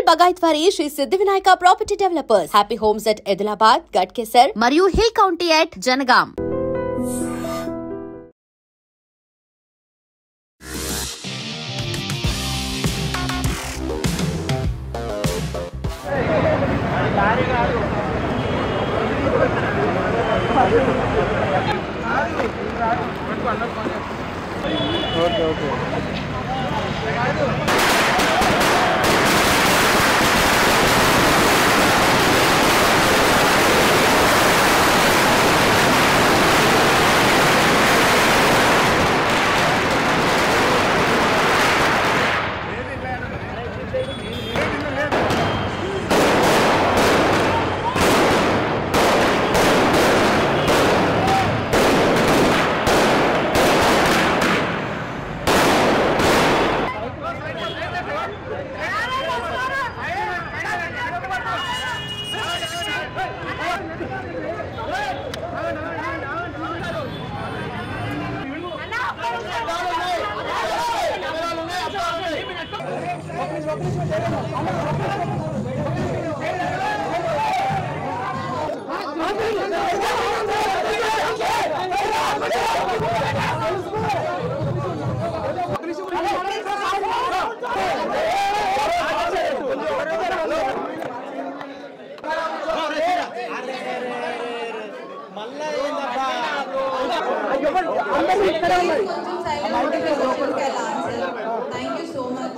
Original Bagaitwari Sri Siddhivinayaka Property Developers. Happy Homes at Edilabad, Gadkesar, Mariu Hill County at Janagam. Thank you so much.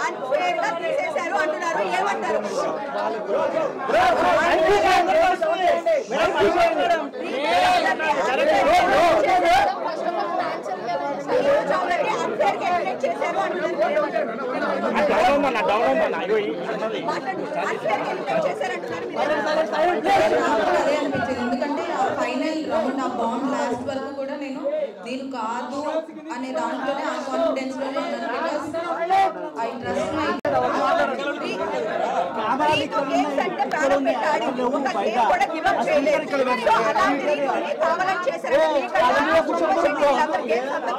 unfair గా తీసేశారు అంటున్నారు ఏమంటారు ఎందుకంటే final round ఆ bond last వరకు కూడా నేను దీని కాదు అనే దాంట్లోనే ఆ కాన్ఫిడెన్స్ లోనే ఐ ట్రస్ట్ మై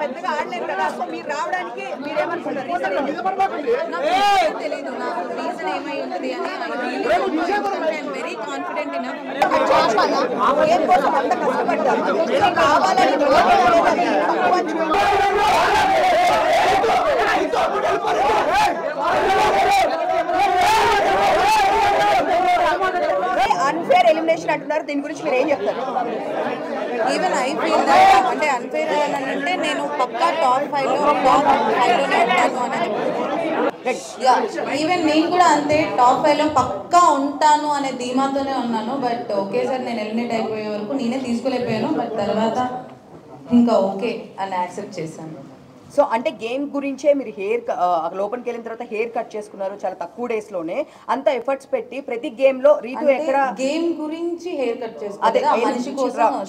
పెద్దగా ఆడలేదు కదా సో మీరు రావడానికి మీరేమనుకుంటారు తెలియదు నాకు రీజన్ ఏమై ఉంటుంది అని వెరీ కాన్ఫిడెంట్ ఇన్ అంత కష్టపడ్డారు కావాలని అన్ఫేర్ ఎలిమినేషన్ అంటున్నారు దీని గురించి మీరు ఏం చెప్తారు ఈవెన్ ఐ ఫీల్ దట్ అంటే అన్ఫేర్ అంటే నేను పక్కా టాప్ 5 లోనే ఉంటాను అనేది ఈవెన్ నేను కూడా అంతే టాప్ 5 లో పక్కా ఉంటాను అనే ధీమాతోనే ఉన్నాను బట్ ఒకేసారి నేను ఎలిమినేట్ అయిపోయే వరకు నేనే తీసుకోలేకపోయాను బట్ తర్వాత ఇంకా ఓకే అని యాక్సెప్ట్ చేశాను సో అంటే గేమ్ గురించే మీరు హెయిర్ లోపలికి వెళ్ళిన తర్వాత హెయిర్ కట్ చేసుకున్నారు చాలా తక్కువ డేస్ లోనే అంత ఎఫర్ట్స్ పెట్టి ప్రతి గేమ్ లో రీతు ఎక్కడ గేమ్ గురించి హెయిర్ కట్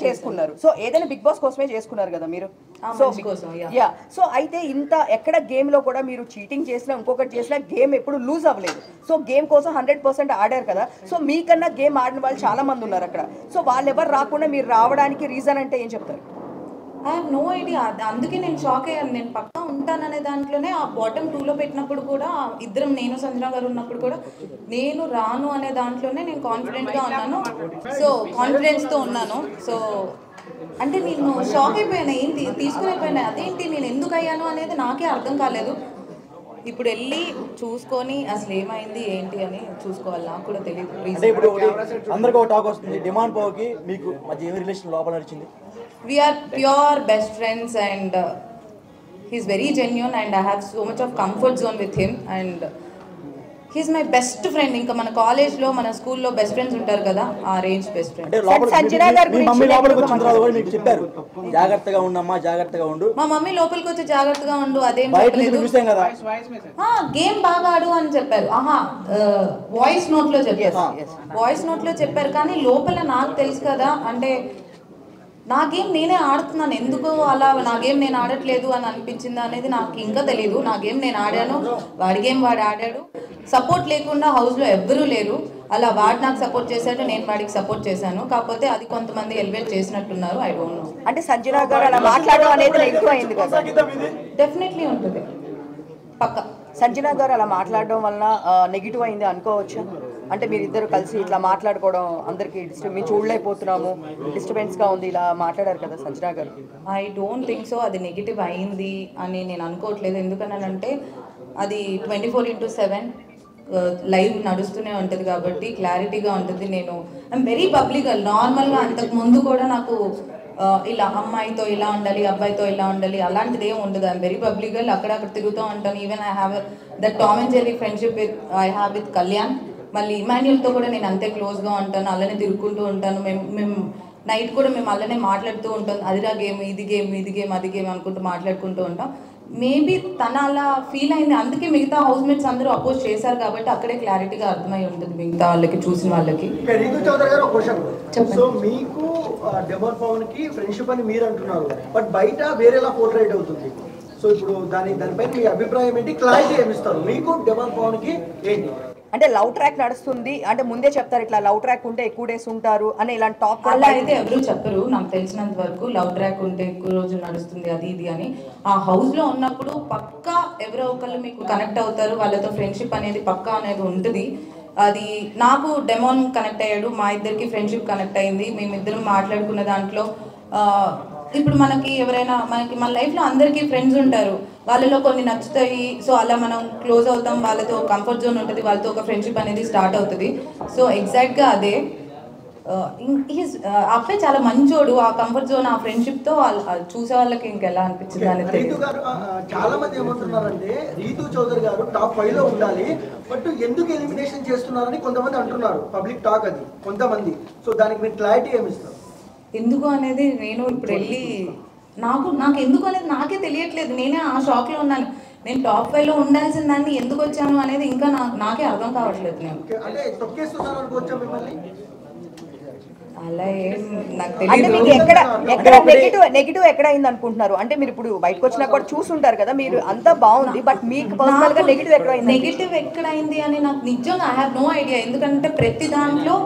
చేసుకున్నారు సో ఏదైనా బిగ్ బాస్ కోసమే చేసుకున్నారు కదా మీరు సో అయితే ఇంత ఎక్కడ గేమ్ లో కూడా మీరు చీటింగ్ చేసినా ఇంకొకటి చేసినా గేమ్ ఎప్పుడు లూజ్ అవ్వలేదు సో గేమ్ కోసం 100% ఆడారు కదా సో మీకన్నా గేమ్ ఆడిన వాళ్ళు చాలా మంది ఉన్నారు అక్కడ సో వాళ్ళు ఎవరు రాకుండా మీరు రావడానికి రీజన్ అంటే ఏం చెప్తారు ఐ హావ్ నో ఐడియా అందుకే నేను షాక్ అయ్యాను నేను పక్కా ఉంటాననే దాంట్లోనే ఆ బాటమ్ 2లో పెట్టినప్పుడు కూడా ఇద్దరం నేను సంజన గారు ఉన్నప్పుడు కూడా నేను రాను అనే దాంట్లోనే నేను కాన్ఫిడెంట్గా ఉన్నాను సో కాన్ఫిడెన్స్తో ఉన్నాను సో అంటే నేను షాక్ అయిపోయాను ఏంటి తీసుకుని అదేంటి నేను ఎందుకు అయ్యాను అనేది నాకే అర్థం కాలేదు ఇప్పుడు వెళ్ళి చూసుకొని అసలు ఏమైంది ఏంటి అని చూసుకోవాలి నాకు కూడా తెలియదు అందరికీ ఒక టాక్ వస్తుంది డిమాండ్ పోకి మీకు మధ్య ఏమి రిలేషన్ లోపల నడిచింది we are pure best friends and he's very genuine and I have so much of comfort zone with him and he's my best friend ఇంకా మన కాలేజ్ లో మన స్కూల్ లో బెస్ట్ ఫ్రెండ్స్ ఉంటారు కదా ఆ రేంజ్ బెస్ట్ ఫ్రెండ్ సంజన గారి గురించి మమ్మీ లోపలికి వచ్చిన తర్వాత కూడా మీకు చెప్పారు జాగ్రత్తగా ఉండమ్మా జాగ్రత్తగా ఉండు మా మమ్మీ లోపలికి వచ్చి జాగ్రత్తగా ఉండు అదేం చెప్పలేదు చూసాం కదా గేమ్ బాగా ఆడు అని చెప్పారు వాయిస్ నోట్ లో చెప్పారు కానీ లోపల నాకు తెలుసు కదా అంటే నా గేమ్ నేనే ఆడుతున్నాను ఎందుకు అలా నా గేమ్ నేను ఆడట్లేదు అని అనిపించింది అనేది నాకు ఇంకా తెలియదు నా గేమ్ నేను ఆడాను వాడి గేమ్ వాడు ఆడాడు సపోర్ట్ లేకుండా హౌస్లో ఎవ్వరూ లేరు అలా వాడు నాకు సపోర్ట్ చేశాడు, నేను వాడికి సపోర్ట్ చేశాను. కాకపోతే అది కొంతమంది ఎలివేట్ చేసినట్టున్నారు. I don't know. అంటే సంజన గారు అలా మాట్లాడడం అనేది నెగిటివ్ అయింది కదా? డెఫినెట్లీ ఉంటుంది, పక్క. సంజన గారు అలా మాట్లాడడం వలన నెగిటివ్ అయింది అనుకోవచ్చు. అంటే మీరిద్దరు కలిసి ఇట్లా మాట్లాడుకోవడం అందరికి మేము చూడలేకపోతున్నాము, డిస్టర్బెన్స్గా ఉంది, ఇలా మాట్లాడారు కదా సంజన గారు. ఐ డోంట్ థింక్ సో అది నెగిటివ్ అయింది అని నేను అనుకోవట్లేదు. ఎందుకనంటే అది 24/7 లైవ్ నడుస్తూనే ఉంటుంది కాబట్టి క్లారిటీగా ఉంటుంది. నేను ఐఎమ్ వెరీ పబ్లిక్. నార్మల్గా అంతకు ముందు కూడా నాకు ఇలా అమ్మాయితో ఇలా ఉండాలి, అబ్బాయితో ఇలా ఉండాలి అలాంటిది ఏమి ఉండదు. I'm very public. అక్కడక్కడ తిరుగుతూ ఉంటాను. Even I have that Tom and Jerry friendship I have with Kalyan. మళ్ళీ ఇమాన్యుల్తో కూడా నేను అంతే క్లోజ్గా ఉంటాను, అలానే తిరుగుకుంటూ ఉంటాను. మేము నైట్ కూడా మేము అలానే మాట్లాడుతూ ఉంటాం. అదిరా గేమ్, ఇది గేమ్, ఇది గేమ్, అది గేమ్ అనుకుంటూ మాట్లాడుకుంటూ ఉంటాం. మేబీ తన అలా ఫీల్ అయింది, అందుకే మిగతా హౌస్ మేట్స్ అందరూ అపోజ్ చేశారు కాబట్టి అక్కడే క్లారిటీగా అర్థమై ఉంటుంది మిగతా వాళ్ళకి, చూసిన వాళ్ళకి. రీతు చౌదరి గారు ఒక క్వశ్చన్. సో మీకు డెమోన్ పవన్ కి ఫ్రెండ్షిప్ అని మీరు అంటున్నారు, బట్ బయట వేరేలా పోర్ట్రేట్ అవుతుంది. సో ఇప్పుడు దానిపైన మీ అభిప్రాయం ఏంటి, క్లారిటీ ఏమిస్తారు? మీకు డెమోన్ పవన్ కి ఏంటి? అంటే లవ్ ట్రాక్ నడుస్తుంది అంటే ముందే చెప్తారు, ఇట్లా లవ్ ట్రాక్ ఉంటే ఎక్కువ డేస్ ఉంటారు అని ఇలాంటి టాక్ అలా అయితే ఎవరు చెప్పరు. నాకు తెలిసినంత వరకు లవ్ ట్రాక్ ఉంటే ఎక్కువ రోజులు నడుస్తుంది అది ఇది అని. ఆ హౌస్లో ఉన్నప్పుడు పక్కా ఎవరో ఒకళ్ళు మీకు కనెక్ట్ అవుతారు, వాళ్ళతో ఫ్రెండ్షిప్ అనేది పక్కా అనేది ఉంటుంది. అది నాకు డెమోన్ కనెక్ట్ అయ్యాడు, మా ఇద్దరికి ఫ్రెండ్షిప్ కనెక్ట్ అయింది. మేమిద్దరం మాట్లాడుకున్న దాంట్లో ఇప్పుడు మనకి ఎవరైనా మన లైఫ్లో అందరికీ ఫ్రెండ్స్ ఉంటారు, వాళ్ళలో కొన్ని నచ్చుతాయి. సో అలా మనం క్లోజ్ అవుతాం, వాళ్ళతో కంఫర్ట్ జోన్ ఉంటుంది, వాళ్ళతో ఒక ఫ్రెండ్షిప్ అనేది స్టార్ట్ అవుతుంది. సో ఎగ్జాక్ట్గా అదే. అబ్బాయి చాలా మంచోడు. ఆ కంఫర్ట్ జోన్, ఆ ఫ్రెండ్షిప్తో చూసే వాళ్ళకి ఇంకెలా అనిపించింది అనేది. రీతు గారు చాలా మంది ఏమంటున్నారంటే రీతు చౌదరి గారు టాప్ 5 లో ఉండాలి, బట్ ఎందుకు ఎలిమినేషన్ చేస్తున్నారని కొంతమంది అంటున్నారు. పబ్లిక్ టాక్ అది కొంతమంది. సో దానికి మీరు క్లారిటీ ఏమిస్తారు? ఎందుకు అనేది నేను ఇప్పుడు వెళ్ళి నాకు ఎందుకు అనేది నాకే తెలియట్లేదు. నేనే ఆ షాక్లో ఉన్నాను. నేను టాప్ 5 లో ఉండాల్సిన దాన్ని ఎందుకు వచ్చాను అనేది ఇంకా నాకే అర్థం కావట్లేదు. నేను అంటే తొక్కేస్తున్నారు అనుకోవచ్చా మిమ్మల్ని? అలా ఏం నాకు అంటే తెలియదు. మీకు ఎక్కడ నెగిటివ్ ఎక్కడ అయింది అనుకుంటున్నారు? అంటే మీరు ఇప్పుడు బయటకు వచ్చినా కూడా చూసుంటారు కదా, మీరు అంతా బాగుంది, బట్ మీకు పర్సనల్ గా నెగిటివ్ ఎక్కడ అయింది? నెగిటివ్ ఎక్కడైంది అని నాకు నిజంగా ఐ హ్యావ్ నో ఐడియా. ఎందుకంటే ప్రతి దాంట్లో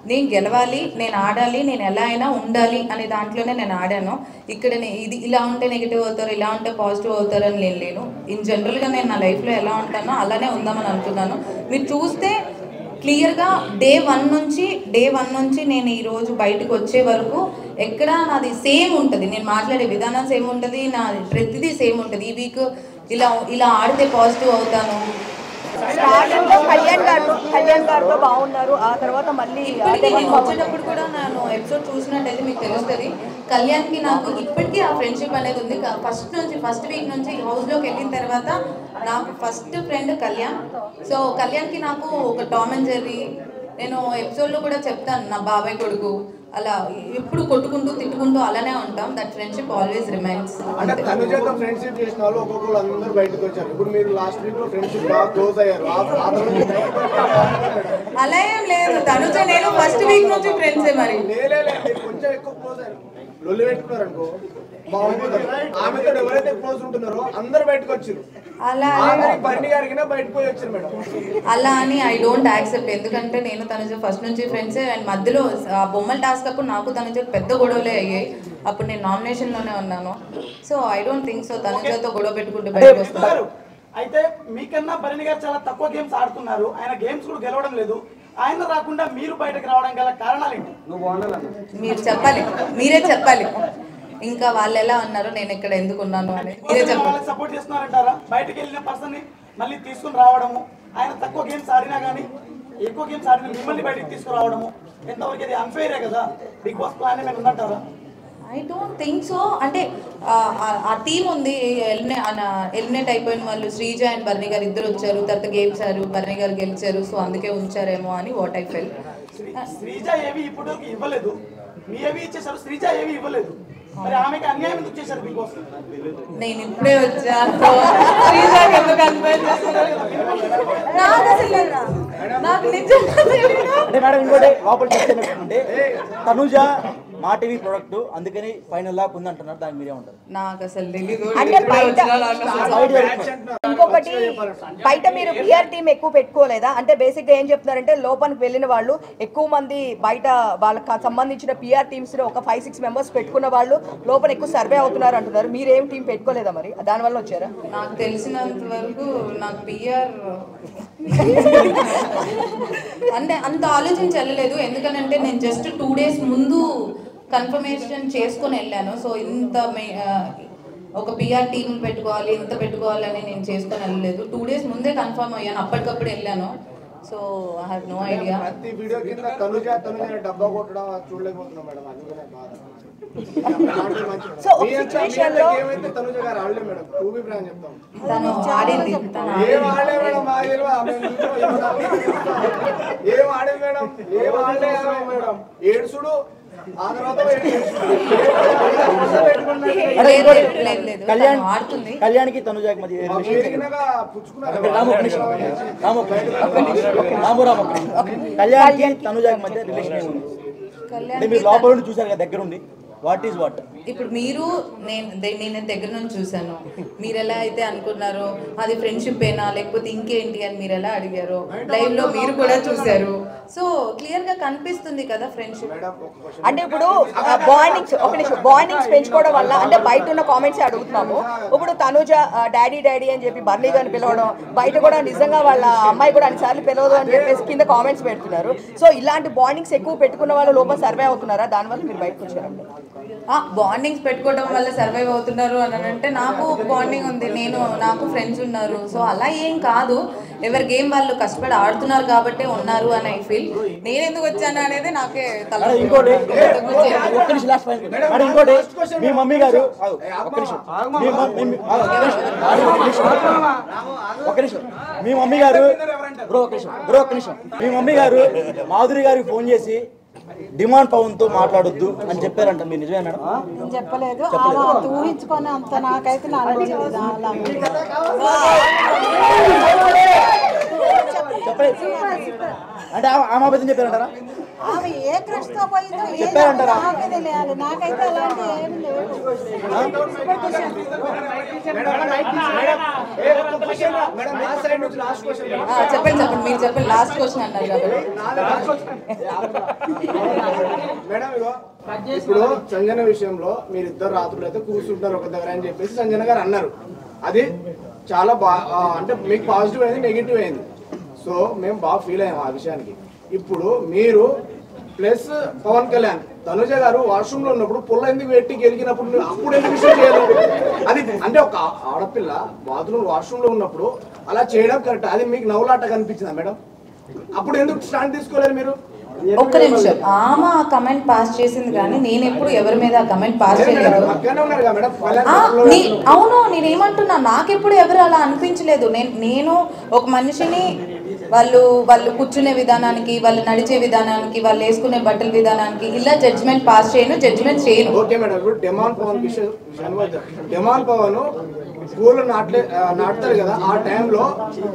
నేను గెలవాలి, నేను ఆడాలి, నేను ఎలా అయినా ఉండాలి అనే దాంట్లోనే నేను ఆడాను. ఇక్కడ ఇది ఇలా ఉంటే నెగిటివ్ అవుతారు, ఇలా ఉంటే పాజిటివ్ అవుతారు అని నేను లేను. ఇన్ జనరల్గా నేను నా లైఫ్లో ఎలా ఉంటానో అలానే ఉందామని అనుకున్నాను. మీరు చూస్తే క్లియర్గా డే వన్ నుంచి నేను ఈరోజు బయటకు వచ్చే వరకు ఎక్కడ నాది సేమ్ ఉంటుంది. నేను మాట్లాడే విధానం సేమ్ ఉంటుంది, నా ప్రతిదీ సేమ్ ఉంటుంది. ఈ వీక్ ఇలా ఆడితే పాజిటివ్ అవుతాను. కళ్యాణ్ గారితో బాగున్నారు, ఆ తర్వాత మళ్ళీ నేను వచ్చేటప్పుడు కూడా నేను ఎపిసోడ్ చూసినట్టయితే మీకు తెలుస్తుంది. కళ్యాణ్కి నాకు ఇప్పటికీ ఆ ఫ్రెండ్షిప్ అనేది ఉంది. ఫస్ట్ వీక్ నుంచి హౌస్లోకి వెళ్ళిన తర్వాత నాకు ఫస్ట్ ఫ్రెండ్ కళ్యాణ్. సో కళ్యాణ్కి నాకు ఒక టామ్ అండ్ జెర్రీ, నేను ఎపిసోడ్లో కూడా చెప్తాను, నా బాబాయ్ కొడుకు, అలా ఎప్పుడు కొట్టుకుంటూ తిట్టుకుంటూ అలానే ఉంటాం. That friendship always remains. అంటే తనుజతో ఫ్రెండ్షిప్ చేసిన వాళ్ళు ఒక్కొక్కరు అందరూ బయటకు వచ్చారు. ఇప్పుడు మీరు లాస్ట్ వీక్ లో ఫ్రెండ్షిప్ బాగా క్లోజ్ అయ్యారు. అలా ఏం లేదు, తనుజ నేను ఫస్ట్ వీక్ నుంచి ఫ్రెండ్సే. మరి కొంచెం ఎక్కువ క్లోజ్ అయ్యారు, లొల్లి పెట్టుకున్నారు అనుకో బాగుంటుంది. ఆమెతో ఎవరైతే క్లోజ్ ఉంటున్నారో అందరు బయటకు వచ్చారు. అలా బర్ని గారికి బయటకు పోయి వచ్చారు మేడం. అలా అని ఐ డోంట్ యాక్సెప్ట్. ఎందుకంటే నేను తనుజ ఫస్ట్ నుంచి ఫ్రెండ్సే. అండ్ మధ్యలో ఆ బొమ్మల టాస్క్ అప్పుడు నాకు తనుజ పెద్ద గొడవలే అయ్యాయి. అప్పుడు నేను నామినేషన్లోనే ఉన్నాను. So I don't think so తనుజతో గొడవ పెట్టుకుంటూ బయటకు వస్తారు. అయితే మీకన్నా భరణి గారు చాలా తక్కువ గేమ్స్ ఆడుతున్నారు, ఆయన గేమ్స్ కూడా గెలవడం లేదు. ఆయన రాకుండా మీరు బయటకు రావడం గల కారణాలు ఏంటి? మీరు చెప్పాలి, మీరే చెప్పాలి. ఇంకా వాళ్ళు ఎలా ఉన్నారు, నేను ఇక్కడ ఎందుకు ఉన్నాను అని మీరే చెప్పాలి. సపోర్ట్ చేస్తున్నారంటారా? బయటకు వెళ్ళిన పర్సన్ ని మళ్ళీ తీసుకుని రావడము, ఆయన తక్కువ గేమ్స్ ఆడినా కానీ ఎక్కువ గేమ్స్ ఆడిన మిమ్మల్ని బయటకు తీసుకురావడము ఎంతవరకు అది అన్ఫెయిరే కదా? బిగ్ బాస్ ప్లాన్ ఏమైనా ఉందంటారా? I don't think so. అంటే ఆ టీం ఉంది, ఎలిమినేట్ అయిపోయిన వాళ్ళు శ్రీజ అండ్ భరణి గారు ఇద్దరు వచ్చారు, తర్వాత గేమ్స్ ఆడారు, భరణి గారు గెలిచారు. సో అందుకే ఉంచారేమో అని వాట్ ఐ ఫెల్. శ్రీజ ఏవి ఇప్పుడు ఇవ్వలేదు, మీ ఏవి ఇచ్చేసారు, శ్రీజ ఏవి ఇవ్వలేదు. మరి ఆమెకి అన్యాయం ఎందుకు చేశారు బిగ్ బాస్? నేను ఇప్పుడే వచ్చాను, శ్రీజకి ఎందుకు అన్యాయం చేస్తున్నారు నాకు నిజంగా అంటే మేడం ఇంకోటి లోపల చెప్తే తనుజ మా టీవీ ప్రొడక్ట్ అందుకని ఫైనల్ దాకా ఉంది అంటున్నారు, దానికి మీరే ఉంటారు. నాకు అసలు తెలీదు. అంటే ఇంకొకటి బయట మీరు పిఆర్ టీం ఎక్కువ పెట్టుకోలేదా? అంటే బేసిక్ గా ఏం చెప్తున్నారంటే లోపలికి వెళ్ళిన వాళ్ళు ఎక్కువ మంది బయట వాళ్ళకి సంబంధించిన పిఆర్ టీమ్స్ లో ఒక 5-6 మెంబర్స్ పెట్టుకున్న వాళ్ళు లోపల ఎక్కువ సర్వే అవుతున్నారు అంటున్నారు. మీరేం టీం పెట్టుకోలేదా మరి? దానివల్ల వచ్చారా? నాకు తెలిసినంత వరకు నాకు పిఆర్ అంటే అంత ఆలోచించి వెళ్ళలేదు. ఎందుకనంటే నేను జస్ట్ 2 days ముందు కన్ఫర్మేషన్ చేసుకొని వెళ్ళాను. సో ఇంత ఒక పిఆర్ టీమ్ పెట్టుకోవాలి, ఇంత పెట్టుకోవాలని నేను చేసుకొని వెళ్ళలేదు. 2 days ముందే కన్ఫర్మ్ అయ్యాను, అప్పటికప్పుడు వెళ్ళాను. So I have no idea. ప్రతి వీడియో కింద తనుజ డబ్బా కొట్టడం చూడలేకపోతున్నాం మేడం, అందుకనే బాధ. సో ఒక సిచువేషన్ లో ఏమైతే తనుజ గారు ఆడలే మేడం, టూబీ బ్రాండ్ చెప్తాం. తను ఆడింది, ఏం ఆడే మేడం, మా ఏం ఆడే మేడం, ఏం ఆడలే మేడం, ఏడుసుడు ఆ తర్వాత కళ్యాణ్కి తనుజాకి మధ్య కళ్యాణ్కి తనుజాకి మధ్య రిలేషన్ ఉంది. మీరు లోపల నుండి చూసారు కదా దగ్గర ఉండి, వాట్ ఈస్ వాట్? ఇప్పుడు మీరు నేను దగ్గర నుంచి చూసాను. మీరు ఎలా అయితే అనుకున్నారో అది ఫ్రెండ్షిప్ ఏనా లేకపోతే ఇంకేంటి అని మీరు ఎలా అడిగారో లైవ్ లో మీరు కూడా చూసారు. సో క్లియర్ గా కనిపిస్తుంది కదా ఫ్రెండ్షిప్. అంటే ఇప్పుడు బాండింగ్స్ పెంచుకోవడం వల్ల అంటే బయట ఉన్న కామెంట్స్ అడుగుతున్నాము. ఇప్పుడు తనుజ డాడీ అని చెప్పి బర్లీ గారిని పిలవడం, బయట కూడా నిజంగా వాళ్ళ అమ్మాయి కూడా అన్నిసార్లు పిలవదు అని చెప్పేసి కింద కామెంట్స్ పెడుతున్నారు. సో ఇలాంటి బాండింగ్స్ ఎక్కువ పెట్టుకున్న వాళ్ళు లోపల సర్వే అవుతున్నారా? దానివల్ల మీరు బయటకు వచ్చారండి. బాండింగ్స్ పెట్టుకోవడం వల్ల సర్వైవ్ అవుతున్నారు అని అంటే నాకు బాండింగ్ ఉంది, నాకు ఫ్రెండ్స్ ఉన్నారు. సో అలా ఏం కాదు, ఎవరి గేమ్ వాళ్ళు కష్టపడి ఆడుతున్నారు కాబట్టి ఉన్నారు అని ఐ ఫీల్. నేను ఎందుకు వచ్చాను అనేది నాకే ఇంకోటి మీ మమ్మీ గారు మీ మమ్మీ గారు మాధురి గారికి ఫోన్ చేసి డిమాండ్ పవన్ తో మాట్లాడొద్దు అని చెప్పారంట, మీరు నిజమే మేడం? చెప్పలేదు, ఊహించుకొని అంత నాకైతే నాలెడ్జ్ లేదు. అంటే ఆమె అబద్ధం చెప్పారంటారా? ఆమె ఏ క్రష్ తో పోయిందో చెప్పారంటారా? నాకైతే అలాంటి ఏం లేదు. చెప్పండి మీరు చెప్పండి, లాస్ట్ క్వశ్చన్ అన్నారు కాబట్టి. మేడం ఇప్పుడు సంజన విషయంలో మీరు ఇద్దరు రాత్రులు అయితే కూర్చుంటారు ఒక దగ్గర అని చెప్పేసి సంజన గారు అన్నారు. అది చాలా అంటే మీకు పాజిటివ్ అయింది, నెగిటివ్ అయింది. సో మేము బాగా ఫీల్ అయ్యాము ఆ విషయానికి. ఇప్పుడు మీరు ప్లస్ పవన్ కళ్యాణ్ తనుజ గారు వాష్రూమ్ లో ఉన్నప్పుడు పుల్ల ఎందుకు పెట్టి గెలిగినప్పుడు అప్పుడు ఎందుకు విషయం చేయలేదు? అది అంటే ఒక ఆడపిల్ల బాత్రూమ్ వాష్రూమ్ లో ఉన్నప్పుడు అలా చేయడం కరెక్ట్. అది మీకు నవ్వులాట కనిపించిందా మేడం? అప్పుడు ఎందుకు స్టాండ్ తీసుకోలేదు మీరు? ఒక్క నిమిషం, ఆమె కమెంట్ పాస్ చేసింది కానీ నేను ఎప్పుడు ఎవరి మీద కమెంట్ పాస్ చేయలేదు. అవును, నేనేమంటున్నా, నాకెప్పుడు ఎవరు అలా అనిపించలేదు. నేను ఒక మనిషిని వాళ్ళు కూర్చునే విధానానికి, వాళ్ళు నడిచే విధానానికి, వాళ్ళు వేసుకునే బట్టల విధానానికి ఇలా జడ్జ్మెంట్ పాస్ చేయను. ఓకే మేడం, ఇప్పుడు డెమాన్ పవన్ స్కూల్లో నాటుతారు కదా, ఆ టైంలో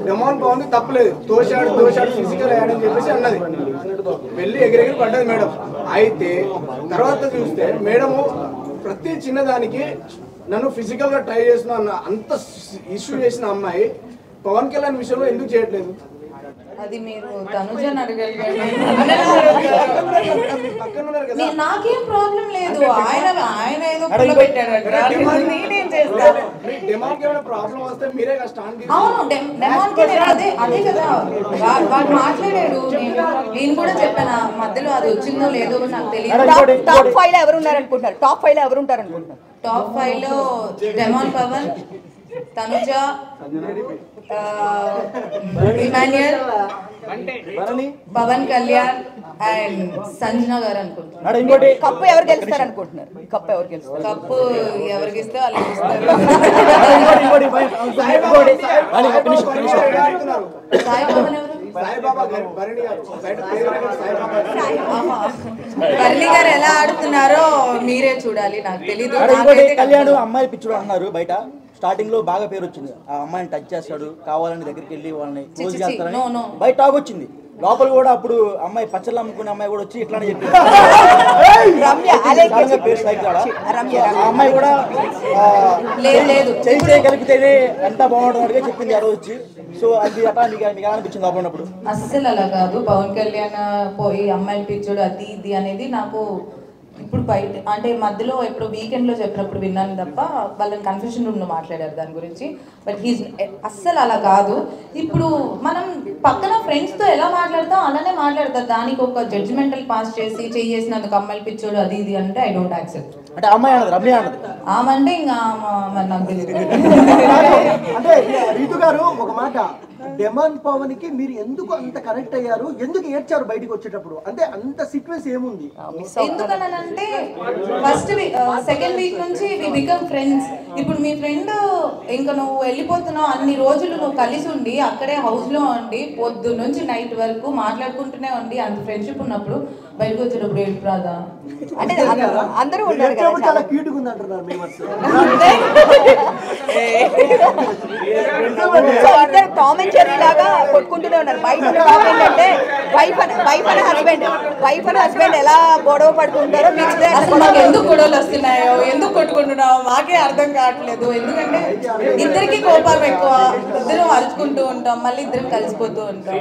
డెమాన్ పవన్ తప్పలేదు, తోశాడు ఫిజికల్ అయ్యాడని చెప్పేసి అన్నది, వెళ్ళి ఎగిరెగిరి పడ్డది మేడం. అయితే తర్వాత చూస్తే మేడము ప్రతి చిన్నదానికి నన్ను ఫిజికల్ గా ట్రై చేసిన అంత ఇష్యూ చేసిన అమ్మాయి పవన్ కళ్యాణ్ విషయంలో ఎందుకు చేయట్లేదు? అది మీరు తనుజని అడగాలి. నాకేం ప్రాబ్లం లేదు, ఆయన ఏదో పెట్టాడు. అవును, డెమాన్కి అదే కదా వాడు మాట్లాడాడు. నేను కూడా చెప్పాను, మధ్యలో అది వచ్చిందో లేదో నాకు తెలియదు. టాప్ 5 లో ఎవరు ఉన్నారనుకుంటున్నారు? టాప్ 5 లో ఎవరు ఉంటారనుకుంటున్నారు? టాప్ 5 లో డెమాన్ పవన్, తనుజ, ఇమాన్యుయల్, పవన్ కళ్యాణ్ అండ్ సంజన గారు అనుకుంటున్నారు. కప్పు ఎవరు గెలుస్తారు అనుకుంటున్నారు? కప్పు ఎవరికి ఇస్తే వాళ్ళు గెలుస్తారు. సాయిబాబా బర్లీ గారు ఎలా ఆడుతున్నారో మీరే చూడాలి, నాకు తెలీదు. కళ్యాణ్ అమ్మాయి పిచ్చుడు అన్నారు బయట, స్టార్టింగ్ లో బాగా పేరు వచ్చింది, ఆ అమ్మాయిని టచ్ చేస్తాడు, కావాలని దగ్గరికి వెళ్ళి వాళ్ళని క్లోజ్ చేస్తారని బయట టాక్ వచ్చింది. లోపల కూడా అప్పుడు అమ్మాయి పచ్చళ్ళు అమ్ముకునే అమ్మాయి కూడా వచ్చి ఇట్లానే చెప్పింది. పేరు సైకిల్ అమ్మాయి కూడా చేయి కలిపితేనే ఎంత బాగుంటుంది అడిగే చెప్పింది ఆ రోజు వచ్చి. సో అది అట్లా మీకు అనిపించింది లోపల ఉన్నప్పుడు? అస్సలు అలా కాదు. పవన్ కళ్యాణ్ పోయి అమ్మాయిల పిచ్చోడు అది ఇది అనేది నాకు ఇప్పుడు బయట అంటే మధ్యలో ఎప్పుడు వీకెండ్లో చెప్పినప్పుడు విన్నాను తప్ప వాళ్ళని కన్ఫ్యూషన్ రూమ్లో మాట్లాడారు దాని గురించి. బట్ హీస్ అస్సలు అలా కాదు. ఇప్పుడు మనం పక్కన ఫ్రెండ్స్తో ఎలా మాట్లాడతాం అలానే మాట్లాడతారు. దానికి ఒక జడ్జిమెంటల్ పాస్ చేసి చేసినందుకు అమ్మాయిల పిచ్చోడు అది ఇది అంటే ఐ డోంట్ యాక్సెప్ట్. అంటే అమ్మాయి అన్నది రమ్య అన్నది ఆమంటే ఇంకా మరి నాకు తెలియదు. అంటే రీతు గారు ఒక మాట, డెమాన్ పవన్ కి మీరు ఎందుకు అంత కనెక్ట్ అయ్యారు, ఎందుకు ఏడ్చారు బయటకు వచ్చేటప్పుడు? అంటే అంత సీక్వెన్స్ ఏముంది? ఎందుకనంటే ఫస్ట్ సెకండ్ వీక్ నుంచి వి బికమ్ ఫ్రెండ్స్. ఇప్పుడు మీ ఫ్రెండ్ ఇంకా నువ్వు వెళ్ళిపోతున్నావు అన్ని రోజులు నువ్వు కలిసి ఉండి అక్కడే హౌస్ లో ఉండి పొద్దు నుంచి నైట్ వరకు మాట్లాడుకుంటూనే ఉండి అంత ఫ్రెండ్షిప్ ఉన్నప్పుడు బయటకు వచ్చేటప్పుడు ఏడుపు రాదా? అంటే అందరూ ఉన్నారు కదా, చాలా క్యూట్ గా ఉంది అంటున్నారు మేమర్స్. సో అందరు టామ్ అండ్ జెర్రీ లాగా కొట్టుకుంటూనే ఉన్నారు. బయట టాక్ ఏంటంటే వైఫ్ అండ్ హస్బెండ్ ఎలా గొడవ పడుతుంటారో అసలు మాకు ఎందుకు గొడవలు వస్తున్నాయో ఎందుకు కొట్టుకుంటున్నావు మాకే అర్థం కావట్లేదు. ఎందుకంటే ఇద్దరికి కోపం ఎక్కువ, ఇద్దరం అరుచుకుంటూ ఉంటాం, మళ్ళీ ఇద్దరం కలిసిపోతూ ఉంటాం.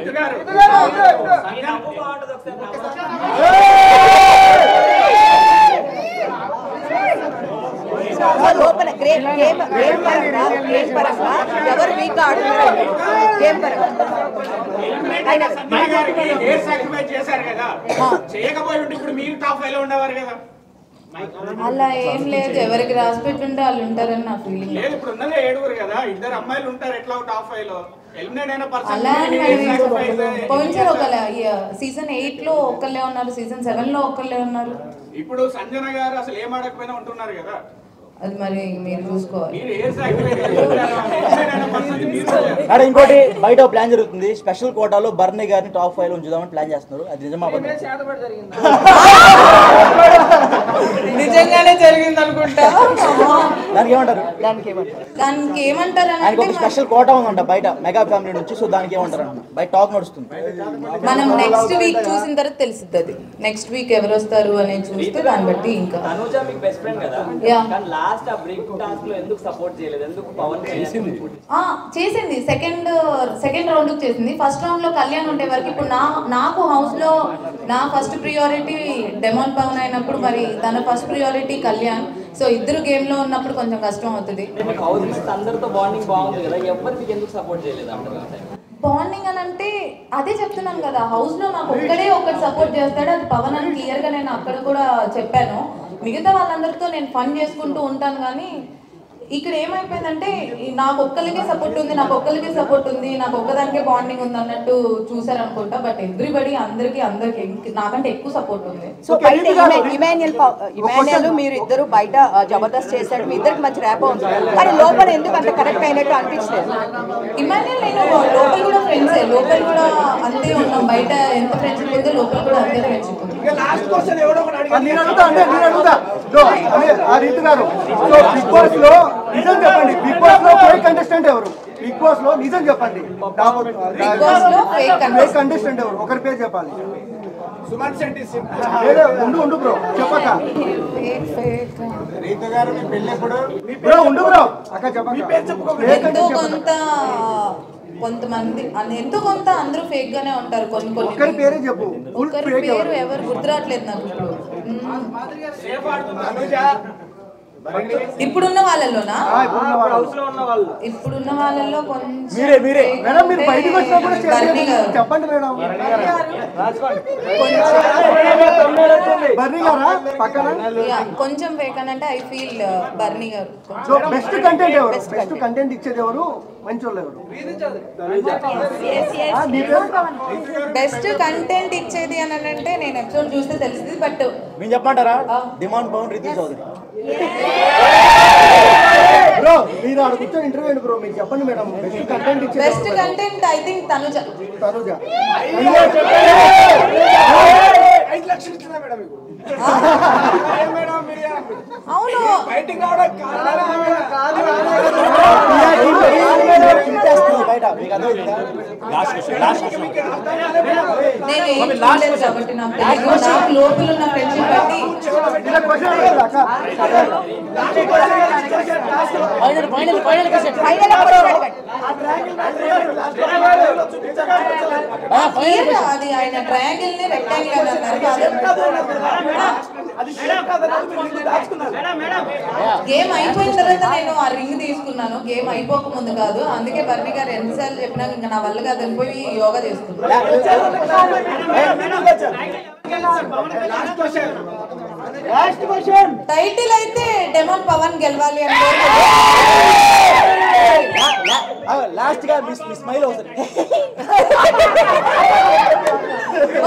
లోపల గేమ్ పరంగా ఎవరు వీక్ ఆడుతున్నారు గేమ్ పరంగా అలా ఏం లేదు. ఎవరికి రాసి పెట్టుంటే వాళ్ళు ఉంటారని నా ఫీలింగ్. పోయినసారి ఒక సీజన్ 8 లో ఒక్కళ్ళే ఉన్నారు, సీజన్ 7 లో ఒక్కళ్ళే ఉన్నారు. ఇప్పుడు సంజన గారు అసలు ఏం ఆడకపోయినా ఉంటున్నారు కదా, అది మరి మీరు చూసుకోవాలి. ఇంకోటి బయట ప్లాన్ జరుగుతుంది, స్పెషల్ కోటాలో బర్నీ గారిని టాప్ 5 లో ఉంచుదామని ప్లాన్ చేస్తున్నారు. అది నిజమా? నిజంగానే జరిగింది అనుకుంటా. దానికి ఏమంటారు? దానికి ఏమంటారు ఆయనకు ఒక స్పెషల్ కోటా ఉందంట బయట మెగా ఫ్యామిలీ నుంచి. సో దానికి ఏమంటారు అన్న బయట టాక్ నడుస్తుంది. మనం నెక్స్ట్ వీక్ చూసిన తర్వాత తెలుస్తుంది. అది నెక్స్ట్ వీక్ ఎవరు వస్తారు అనేది చూస్తే దాన్ని బట్టి ఇంకా చేసింది. సెకండ్ రౌండ్ చేసింది. ఫస్ట్ రౌండ్ లో కళ్యాణ్ ఉండే వరకు ఇప్పుడు నాకు హౌస్ లో నా ఫస్ట్ ప్రియారిటీ డెమాన్ పవన్ అయినప్పుడు మరి తన ఫస్ట్ ప్రియారిటీ కళ్యాణ్. సో ఇద్దరు గేమ్ లో ఉన్నప్పుడు కొంచెం కష్టం అవుతుంది. బాండింగ్ అని అంటే అదే చెప్తున్నాను కదా, హౌస్ లో నాకు ఒక్కడే ఒకటి సపోర్ట్ చేస్తాడు, అది పవన్ అని క్లియర్ గా నేను అక్కడ కూడా చెప్పాను. మిగతా వాళ్ళందరితో నేను ఫన్ చేసుకుంటూ ఉంటాను. కానీ ఇక్కడ ఏమైపోయిందంటే నాకు ఒక్కరికే సపోర్ట్ ఉంది, నాకు ఒక్కదానికే బాండింగ్ ఉంది అన్నట్టు చూసారనుకుంటా. బట్ ఎవ్రీబడి అందరికి నాకంటే ఎక్కువ సపోర్ట్ ఉంది. సో బయట ఇమాన్యుయల్ మీరు ఇద్దరు బయట జబర్దస్త్ చేశాడు, మీ ఇద్దరికి మంచి ర్యాప్ ఉంది, కానీ లోపల ఎందుకు అంత కరెక్ట్ అయినట్టు అనిపించలేదు? ఇమాన్యుయల్ నేను లోపల కూడా ఫ్రెండ్సే, లోపల కూడా అంతే ఉన్నాం. బయట ఎంత ఫ్రెండ్షిప్ ఉందో లోపల కూడా అంతే ఫ్రెండ్షిప్ ఉంది. బిగ్ బాస్ లో నిజం చెప్పండి, బిగ్ బాస్ లో ఫేక్ కంటెస్టెంట్ ఎవరు? బిగ్ బాస్ లో నిజం చెప్పండి, ఫేక్ కంటెస్టెంట్ ఎవరు? ఒకరి పేరు చెప్పాలి. సుమన్ శెట్టి ఉండు బ్రో చెప్పక. రీతు గారు మీ పెళ్ళెప్పుడు? బ్రో ఉండు బ్రో అక్క చెప్పక. కొంతమంది ఎంతో కొంత అందరూ ఫేక్ గానే ఉంటారు. కొన్ని పేరే చెప్పు. ఒకరి పేరు ఎవరు గుర్తురాట్లేదు నాకు ఇప్పుడున్న వాళ్ళలోనా? ఇప్పుడున్న వాళ్ళలో కొంచెం ఫేక్ అని అంటే ఐ ఫీల్ బర్నీ గారు. బెస్ట్ కంటెంట్ ఎవరు? బెస్ట్ కంటెంట్ ఇచ్చేది ఎవరు? మంచోళ్ళు ఎవరు? బెస్ట్ కంటెంట్ ఇచ్చేది అని అంటే నేను ఎపిసోడ్ చూస్తే తెలుస్తుంది. బట్ మీరు చెప్పమంటారా? డిమాండ్ పవన్ రీతు చౌదరి బ్రో మీరు ఆడ కూర్చొని ఇంటర్వ్యూ అండి బ్రో, మీరు చెప్పండి మేడం. బెస్ట్ కంటెంట్ ఇచ్చేది best content I think Tanuja. 5 లక్షలు ఇచ్చిందా మేడం మీకు? అవును బయటికి రావడం బయట మీకు అర్థమవుతుందా? లాస్ట్ క్వశ్చన్ నేను ఏం చూడలేదు కాబట్టి నాకు తెలియదు. నాకు లోపల ఉన్న ఫ్రెండ్షిప్ బట్టి అది ఆయన ట్రయాంగిల్ ని రెక్టాంగిల్ గేమ్ అయిపోయిన తర్వాత నేను ఆ రింగ్ తీసుకున్నాను. గేమ్ అయిపోక ముందు కాదు. అందుకే బర్ని గారు ఎన్నిసార్లు చెప్పినా ఇంకా నా వల్ల కాదు వెళ్ళిపోయి యోగా చేసుకున్నాను. టైటిల్ అయితే డెమోన్ పవన్ గెలవాలి అంటే లాస్ట్ గా మీ స్మైల్ అవుతుంది.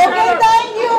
Okay thank you.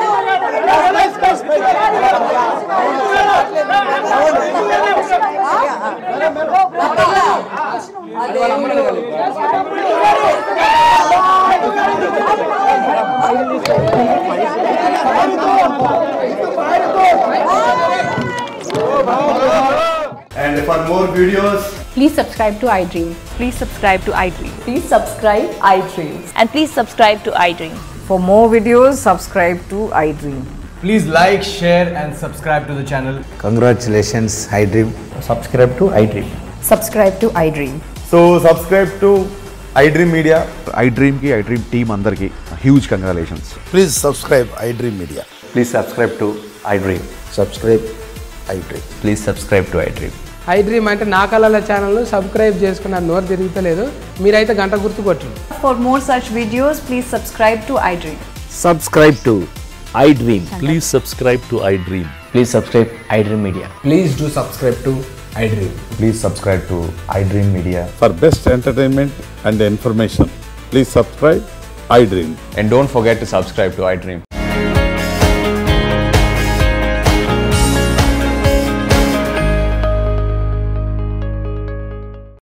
And for more videos, please subscribe to iDream. Please subscribe to iDream. Please subscribe iDream. And please subscribe to iDream. For more videos, subscribe to iDream. please like, share and subscribe to the channel. Congratulations, iDream. Subscribe to iDream. Subscribe to iDream. So subscribe to iDream Media. iDream ki iDream team andarki huge congratulations. Please subscribe iDream Media. Please subscribe to iDream. Subscribe iDream. Please subscribe to iDream. iDream అంటే నా కళల channel subscribe చేసుకున్నారు. నోరు తిరుగుతలేదు. మీరైతే గంట గుర్తు కొట్టండి. For more such videos, please subscribe to iDream. Subscribe to iDream. Please subscribe to iDream. Please subscribe iDream Media. Please do subscribe to iDream. Please subscribe to iDream Media. For best entertainment and information, please subscribe iDream. And don't forget to subscribe to iDream.